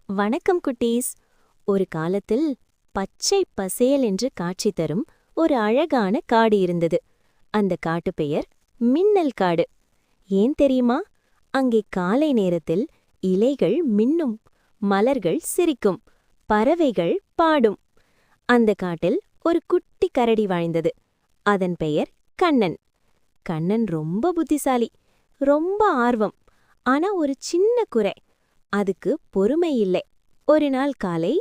வணக்கம் குட்டீஸ். ஒரு காலத்தில் பச்சை பசேல் என்று காட்சி தரும் ஒரு அழகான காடு இருந்தது. அந்த காட்டு பெயர் மின்னல் காடு. ஏன் தெரியுமா? அங்கே காலை நேரத்தில் இலைகள் மின்னும், மலர்கள் சிரிக்கும், பறவைகள் பாடும். அந்த காட்டில் ஒரு குட்டி கரடி வாழ்ந்தது. அதன் பெயர் கண்ணன். கண்ணன் ரொம்ப புத்திசாலி, ரொம்ப ஆர்வம். ஆனா ஒரு சின்ன குறை, அதுக்கு பொறுமை இல்லை. ஒரு நாள் காலை,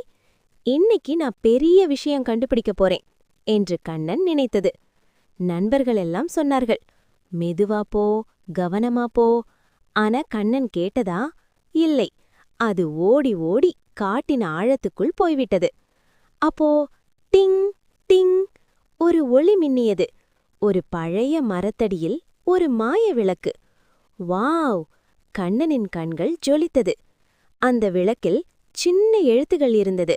இன்னைக்கு நான் பெரிய விஷயம் கண்டுபிடிக்க போறேன் என்று கண்ணன் நினைத்தது. நண்பர்களெல்லாம் சொன்னார்கள், மெதுவா போ, கவனமா போ. ஆனா கண்ணன் கேட்டதா? இல்லை. அது ஓடி ஓடி காட்டின் ஆழத்துக்குள் போய்விட்டது. அப்போ டிங் டிங் ஒரு ஒளி மின்னியது. ஒரு பழைய மரத்தடியில் ஒரு மாய விளக்கு. வாவ்! கண்ணனின் கண்கள் ஜொலித்தது. அந்த விளக்கில் சின்ன எழுத்துகள் இருந்தது.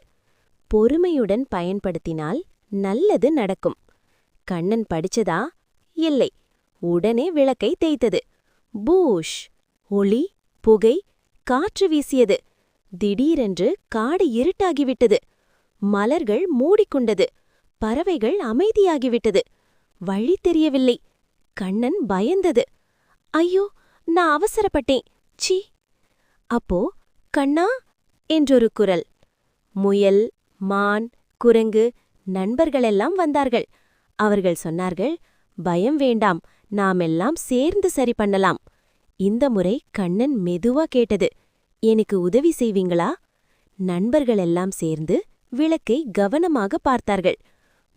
பொறுமையுடன் பயன்படுத்தினால் நல்லது நடக்கும். கண்ணன் படிச்சதா? இல்லை. உடனே விளக்கை தேய்த்தது. பூஷ்! ஒளி, புகை, காற்று வீசியது. திடீரென்று காடு இருட்டாகிவிட்டது. மலர்கள் மூடிக்கொண்டது. பறவைகள் அமைதியாகிவிட்டது. வழி தெரியவில்லை. கண்ணன் பயந்தது. ஐயோ, நான் அவசரப்பட்டேன். சீ! அப்போ கண்ணா என்றொரு குரல். முயல், மான், குரங்கு நண்பர்களெல்லாம் வந்தார்கள். அவர்கள் சொன்னார்கள், பயம் வேண்டாம், நாமெல்லாம் சேர்ந்து சரி பண்ணலாம். இந்த முறை கண்ணன் மெதுவா கேட்டது, எனக்கு உதவி செய்வீங்களா? நண்பர்களெல்லாம் சேர்ந்து விளக்கை கவனமாக பார்த்தார்கள்.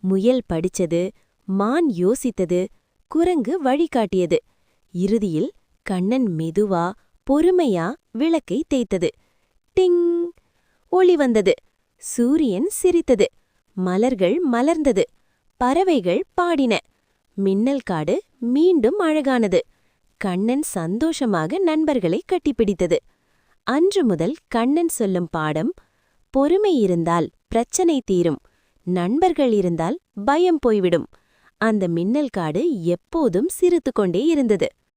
முயல் படிச்சது, மான் யோசித்தது, குரங்கு வழிகாட்டியது. இறுதியில் கண்ணன் மெதுவா, பொறுமையா விளக்கை தேய்த்தது. டிங்! ஒளி வந்தது. சூரியன் சிரித்தது. மலர்கள் மலர்ந்தது. பறவைகள் பாடின. மின்னல் காடு மீண்டும் அழகானது. கண்ணன் சந்தோஷமாக நண்பர்களை கட்டிப்பிடித்தது. அன்று முதல் கண்ணன் சொல்லும் பாடம், பொறுமை இருந்தால் பிரச்சனை தீரும், நண்பர்கள் இருந்தால் பயம் போய்விடும். அந்த மின்னல் காடு எப்போதும் சிரித்துக்கொண்டே இருந்தது.